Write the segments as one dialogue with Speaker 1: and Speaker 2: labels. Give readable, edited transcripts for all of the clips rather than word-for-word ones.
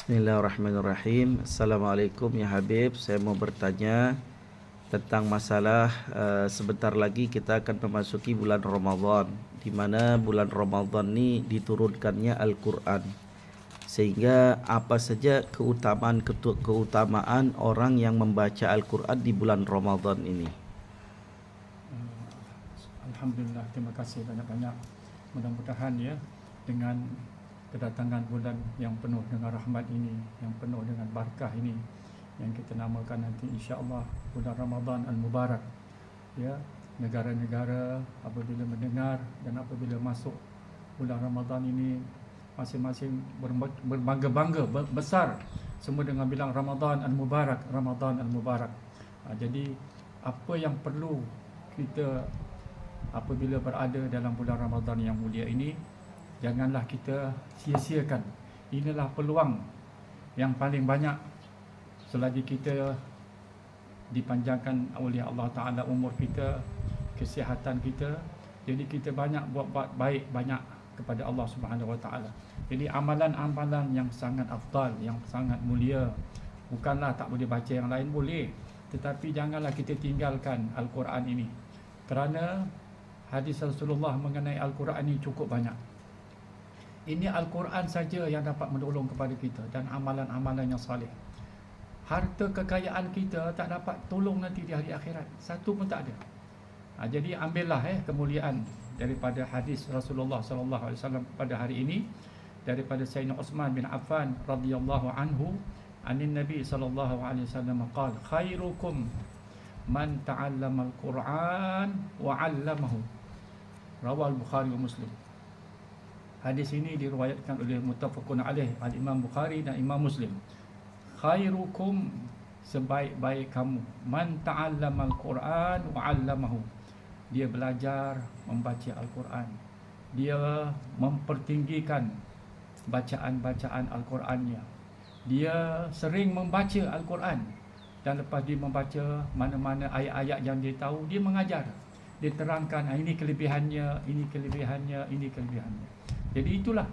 Speaker 1: Bismillahirrahmanirrahim. Assalamualaikum ya Habib. Saya mau bertanya tentang masalah sebentar lagi kita akan memasuki bulan Ramadan, di mana bulan Ramadan ini diturunkannya Al-Quran. Sehingga apa saja keutamaan orang yang membaca Al-Quran di bulan Ramadan ini?
Speaker 2: Alhamdulillah, terima kasih banyak-banyak. Mudah-mudahan ya, dengan kedatangan bulan yang penuh dengan rahmat ini, yang penuh dengan barakah ini, yang kita namakan nanti insya-Allah bulan Ramadan Al-Mubarak, ya, negara-negara apabila mendengar dan apabila masuk bulan Ramadan ini masing-masing berbangga-bangga besar semua dengan bilang Ramadan Al-Mubarak, Ramadan Al-Mubarak. Jadi apa yang perlu kita apabila berada dalam bulan Ramadan yang mulia ini, janganlah kita sia-siakan. Inilah peluang yang paling banyak selagi kita dipanjangkan oleh Allah Ta'ala umur kita, kesihatan kita. Jadi kita banyak buat baik banyak kepada Allah Subhanahu Wa Ta'ala. Jadi amalan-amalan yang sangat afdal, yang sangat mulia. Bukanlah tak boleh baca yang lain, boleh. Tetapi janganlah kita tinggalkan Al-Quran ini. Kerana hadis Rasulullah mengenai Al-Quran ini cukup banyak. Ini Al-Quran saja yang dapat menolong kepada kita dan amalan-amalan yang salih. Harta kekayaan kita tak dapat tolong nanti di hari akhirat. Satu pun tak ada. Jadi ambillah kemuliaan daripada hadis Rasulullah sallallahu alaihi wasallam pada hari ini daripada Sayyidina Uthman bin Affan radhiyallahu anhu, anin Nabi sallallahu alaihi wasallam qala khairukum man ta'allama al-Quran wa 'allamahu. Rawal Bukhari wa Muslim. Hadis ini diriwayatkan oleh muttafaqun alaih al-Imam Bukhari dan Imam Muslim. Khairukum, sebaik-baik kamu, man ta'allama al-Quran wa 'allamahu. Dia belajar membaca Al-Quran. Dia mempertinggikan bacaan-bacaan Al-Qurannya. Dia sering membaca Al-Quran dan lepas dia membaca mana-mana ayat-ayat yang dia tahu, dia mengajar. Dia terangkan ini kelebihannya, ini kelebihannya, ini kelebihannya. Jadi itulah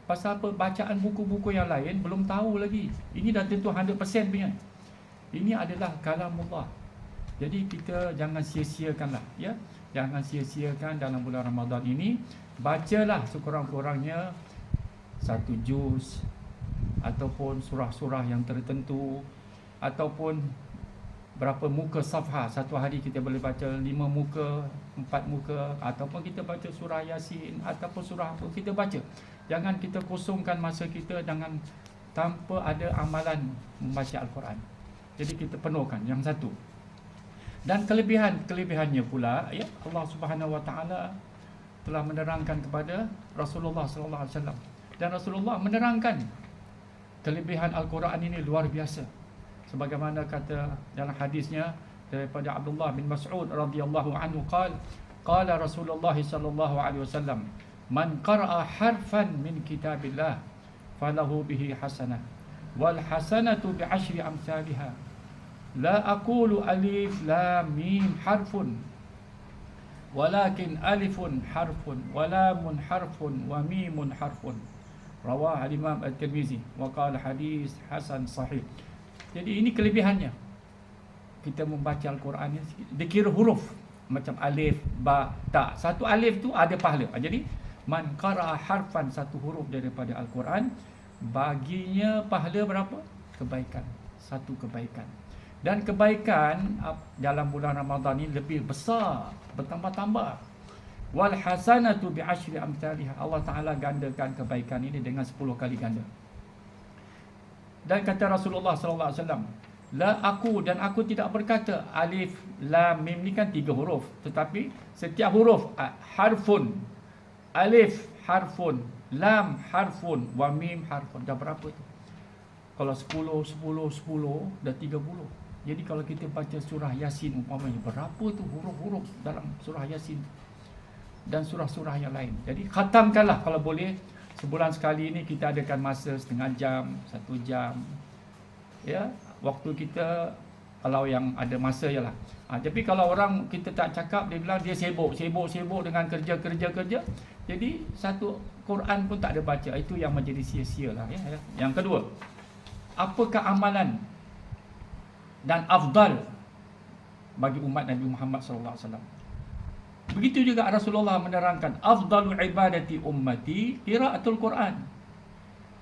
Speaker 2: pasal apa bacaan buku-buku yang lain belum tahu lagi. Ini dah tentu 100% punya. Ini adalah kalamullah. Jadi kita jangan sia-siakanlah ya. Jangan sia-siakan dalam bulan Ramadan ini. Bacalah sekurang-kurangnya 1 juz ataupun surah-surah yang tertentu, ataupun berapa muka safhah. Satu hari kita boleh baca 5 muka, 4 muka, ataupun kita baca surah Yasin ataupun surah apa kita baca. Jangan kita kosongkan masa kita dengan tanpa ada amalan membaca Al-Quran. Jadi kita penuhkan yang satu. Dan kelebihannya pula ya, Allah Subhanahu Wa Ta'ala telah menerangkan kepada Rasulullah sallallahu alaihi wasallam, dan Rasulullah menerangkan kelebihan Al-Quran ini luar biasa. Sebagaimana kata dalam hadisnya daripada Abdullah bin Mas'ud radhiyallahu anhu qala Rasulullah sallallahu alaihi wasallam, man qara'a harfan min kitabillah falahu bihi hasanah wal hasanatu bi 'ashri amsalha la aqulu alif lam mim harfun walakin alifun harfun wa lamun harfun wa mimun harfun. Rawah al-Imam At-Tirmizi wa qala hadis hasan sahih. Jadi ini kelebihannya. Kita membaca Al-Quran ni dikira huruf macam alif, ba, ta. Satu alif tu ada pahala. Jadi man qara'a harfan, satu huruf daripada Al-Quran, baginya pahala berapa? Kebaikan. Satu kebaikan. Dan kebaikan dalam bulan Ramadan ini lebih besar, bertambah-tambah. Wal hasanatu bi 'ashri amsalha. Allah Taala gandakan kebaikan ini dengan 10 kali ganda. Dan kata Rasulullah sallallahu alaihi wasallam, la aku, dan aku tidak berkata alif lam mim ni kan 3 huruf, tetapi setiap huruf harfun, alif harfun, lam harfun, wa mim harfun. Dah berapa tu? Kalau 10 dah 30. Jadi kalau kita baca surah Yasin umpamanya, berapa tu huruf-huruf dalam surah Yasin dan surah-surah yang lain. Jadi khatamkanlah kalau boleh. Sebulan sekali ini kita adakan masa setengah jam, 1 jam. Ya, waktu kita kalau yang ada masa je lah. Tapi kalau kita tak cakap, dia bilang dia sibuk dengan kerja. Jadi satu Quran pun tak ada baca, itu yang menjadi sia-sia lah ya. Yang kedua, apakah amalan dan afdal bagi umat Nabi Muhammad SAW? Begitu juga Rasulullah menerangkan, afdalu ibadati ummati qiraatul Quran.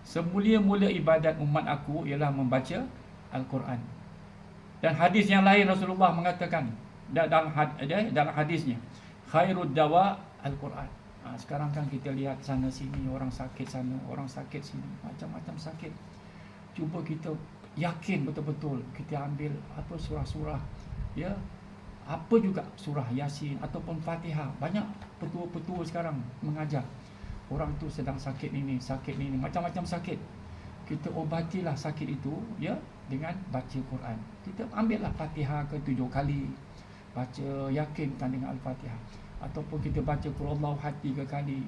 Speaker 2: Semulia-mulia ibadat umat aku ialah membaca Al-Quran. Dan hadis yang lain Rasulullah mengatakan dalam hadisnya, khairud dawa Al-Quran. Sekarang kan kita lihat sana sini, orang sakit sana, orang sakit sini, macam-macam sakit. Cuba kita yakin betul-betul kita ambil apa surah-surah, ya, apa juga surah Yasin ataupun Fatihah. Banyak petua-petua sekarang mengajar orang tu sedang sakit ini, macam-macam sakit. Kita obatilah sakit itu, ya, dengan baca Quran. Kita ambillah Fatihah ke 7 kali, baca yakinkan dengan Al-Fatihah, ataupun kita baca Qul Huwallahu Ahad 3 kali,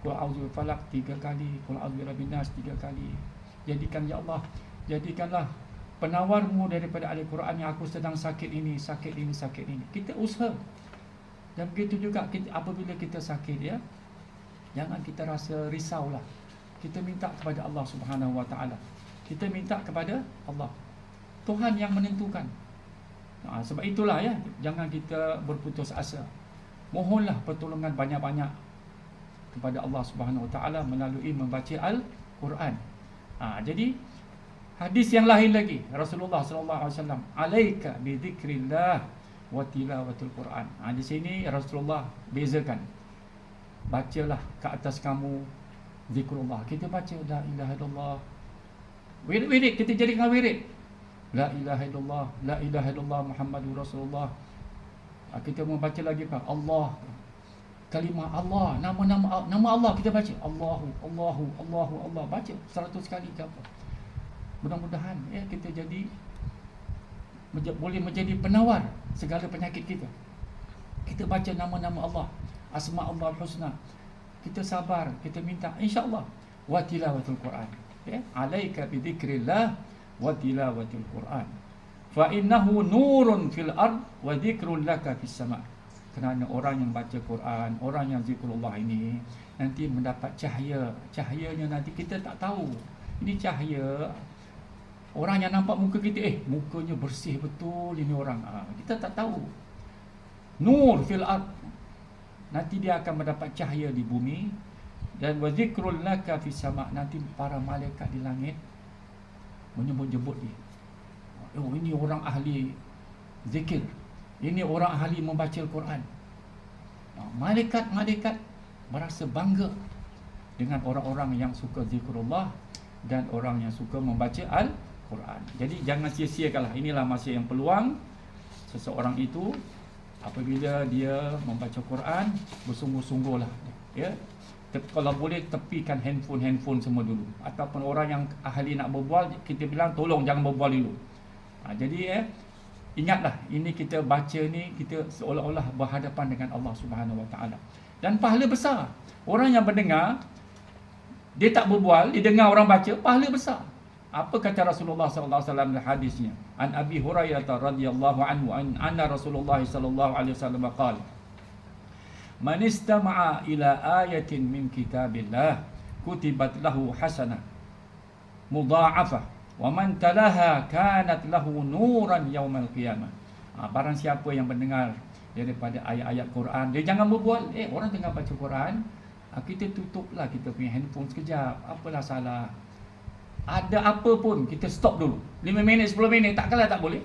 Speaker 2: Qul A'udzu Falaq 3 kali, Qul A'udzu Birabbin Nas 3 kali. Jadikan, ya Allah, jadikanlah penawarmu daripada Al-Quran yang aku sedang sakit ini. Kita usaha. Dan begitu juga apabila kita sakit, ya, jangan kita rasa risaulah. Kita minta kepada Allah Subhanahu Wa Taala. Kita minta kepada Allah. Tuhan yang menentukan. Sebab itulah, ya, jangan kita berputus asa. Mohonlah pertolongan banyak-banyak kepada Allah Subhanahu Wa Taala melalui membaca Al-Quran. Jadi hadis yang lain lagi, Rasulullah sallallahu alaihi wasallam, alaika bi dzikrillah wa tilawatul Quran. Di sini Rasulullah bezakan. Bacalah ke atas kamu zikrullah. Kita baca la ilaha illallah. Wirid kita jadikan wirid. La ilaha illallah, la ilaha illallah Muhammadur Rasulullah. Kita membaca lagi apa? Allah. Kalimah Allah, nama Allah kita baca. Allah. Baca 100 kali ke apa. Mudah-mudahan, ya, kita boleh menjadi penawar segala penyakit kita. Kita baca nama-nama Allah, asma Allah al-husna. Kita sabar, kita minta, insya-Allah. Wa tilawatul Quran. Ya, alaika bi dzikrillah wa tilawatul Quran. Fa innahu nurun fil ard wa dzikrun laka fis sama'. Kerana orang yang baca Quran, orang yang zikrullah ini nanti mendapat cahaya. Cahayanya nanti kita tak tahu. Ini cahaya. Orang yang nampak muka kita, mukanya bersih betul ini orang. Kita tak tahu. Nur fil ard. Nanti dia akan mendapat cahaya di bumi. Dan wa zikrul laka fis sama'. Nanti para malaikat di langit menyebut-jebut dia. Ini orang ahli zikir. Ini orang ahli membaca Al-Quran. Malaikat-malaikat merasa bangga dengan orang-orang yang suka zikrullah dan orang yang suka membaca Al-Quran. Jadi jangan sia-siakanlah. Inilah masa yang peluang seseorang itu apabila dia membaca Quran, bersungguh-sungguhlah, ya. Kalau boleh tepikan handphone semua dulu. Ataupun orang yang ahli nak berbual, kita bilang tolong jangan berbual dulu. Jadi ingatlah, ini kita baca ni, kita seolah-olah berhadapan dengan Allah Subhanahu Wa Taala. Dan pahala besar. Orang yang mendengar, dia tak berbual, dia dengar orang baca, pahala besar. Apa kata Rasulullah sallallahu alaihi wasallam dalam hadisnya? An Abi Hurairah radhiyallahu anhu anna Rasulullah sallallahu alaihi wasallam qala: Man istama'a ila ayatin min kitabillah kutibat lahu hasanah mudha'afah wa man talaha kanat lahu nuran yaumal qiyamah. Barang siapa yang mendengar daripada ayat-ayat Quran, dia jangan berbual. Orang tengah baca Quran, kita tutuplah kita punya handphone sekejap. Apalah salah? Ada apa pun kita stop dulu. 5 minit, 10 minit, takkanlah tak boleh.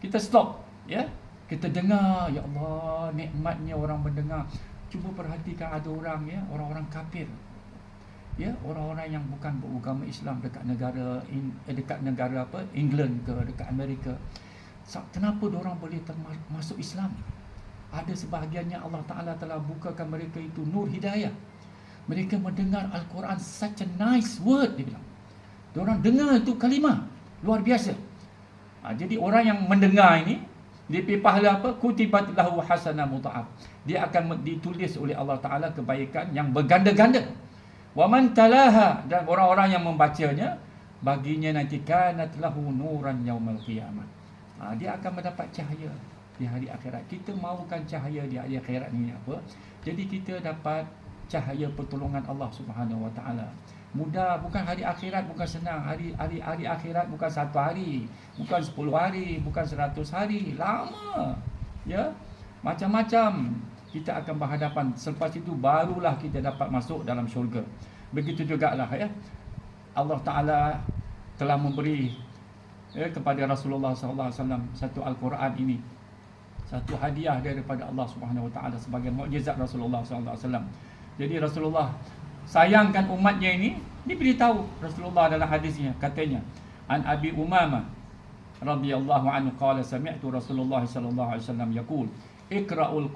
Speaker 2: Kita stop, ya. Kita dengar, ya Allah, nikmatnya orang mendengar. Cuba perhatikan ada orang, ya, orang-orang kafir, ya, orang-orang yang bukan beragama Islam dekat negara apa, England ke, dekat Amerika. Kenapa diorang boleh masuk Islam? Ada sebahagiannya Allah Ta'ala telah bukakan mereka itu nur hidayah. Mereka mendengar Al-Quran, such a nice word, dia bilang. Diorang dengar itu kalimah luar biasa. Jadi orang yang mendengar ini, dia pergi pahala apa? Kutibat lahu hasanah mudha'af. Dia akan ditulis oleh Allah Ta'ala kebaikan yang berganda-ganda. Wa man talaha, dan orang-orang yang membacanya, baginya nanti kanat lahu nuran yaumal qiyamah. Dia akan mendapat cahaya di hari akhirat. Kita mahukan cahaya di hari akhirat ni apa? Jadi kita dapat cahaya pertolongan Allah Subhanahu Wa Taala. Mudah, bukan hari akhirat, bukan senang. Hari akhirat bukan 1 hari, bukan 10 hari, bukan 100 hari, lama. Ya, macam-macam kita akan berhadapan. Selepas itu barulah kita dapat masuk dalam syurga. Begitu jugalah ya. Allah Taala telah memberi kepada Rasulullah sallallahu alaihi wasallam satu Al-Quran ini, satu hadiah daripada Allah Subhanahu Wa Taala sebagai mukjizat Rasulullah sallallahu alaihi wasallam. Jadi Rasulullah sayangkan umatnya ini, diberitahu Rasulullah dalam hadisnya, katanya, an Abi Umamah radhiyallahu anhu qala sami'tu Rasulullah sallallahu alaihi wasallam yaqul iqra'ul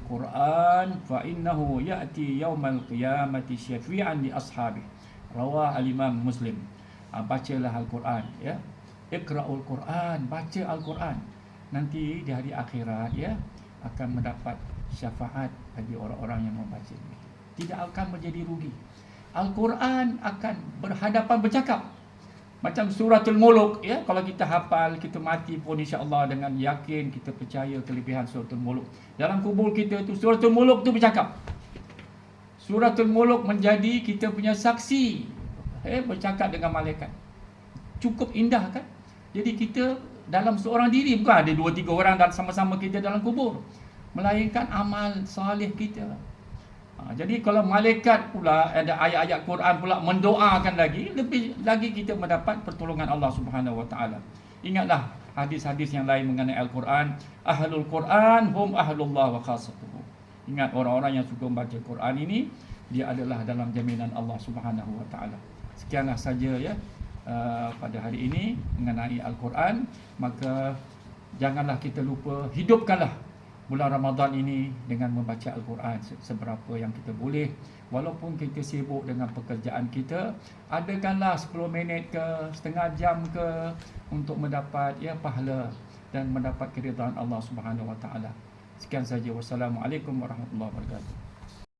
Speaker 2: Qur'an fa innahu ya'ti yaumal qiyamati syafi'an li ashabihi. Rawah al-Imam Muslim. Bacalah Al-Quran ya. Iqra'ul Qur'an, baca Al-Quran. Nanti di hari akhirat ya akan mendapat syafaat bagi orang-orang yang membaca. Tidak akan menjadi rugi. Al-Quran akan berhadapan bercakap. Macam suratul Muluk ya, kalau kita hafal, kita mati pun insya-Allah dengan yakin kita percaya kelebihan suratul Muluk. Dalam kubur kita tu suratul Muluk tu bercakap. Suratul Muluk menjadi kita punya saksi, bercakap dengan malaikat. Cukup indah kan? Jadi kita dalam seorang diri, bukan ada 2-3 orang sama-sama kita dalam kubur, melainkan amal soleh kita. Jadi kalau malaikat pula ada ayat-ayat Quran pula mendoakan lagi, lebih lagi kita mendapat pertolongan Allah Subhanahu Wa Taala. Ingatlah hadis-hadis yang lain mengenai Al-Quran. Ahlul Quran hum ahlullah wa khassatuhu. Ingat, orang-orang yang suka membaca Quran ini, dia adalah dalam jaminan Allah Subhanahu Wa Taala. Sekianlah saja ya pada hari ini mengenai Al-Quran. Maka janganlah kita lupa, hidupkanlah bulan Ramadan ini dengan membaca Al-Quran seberapa yang kita boleh. Walaupun kita sibuk dengan pekerjaan kita, adakanlah 10 minit ke, setengah jam ke, untuk mendapat pahala dan mendapat keridhaan Allah Subhanahu Wa Taala. Sekian saja. Wassalamualaikum warahmatullahi wabarakatuh.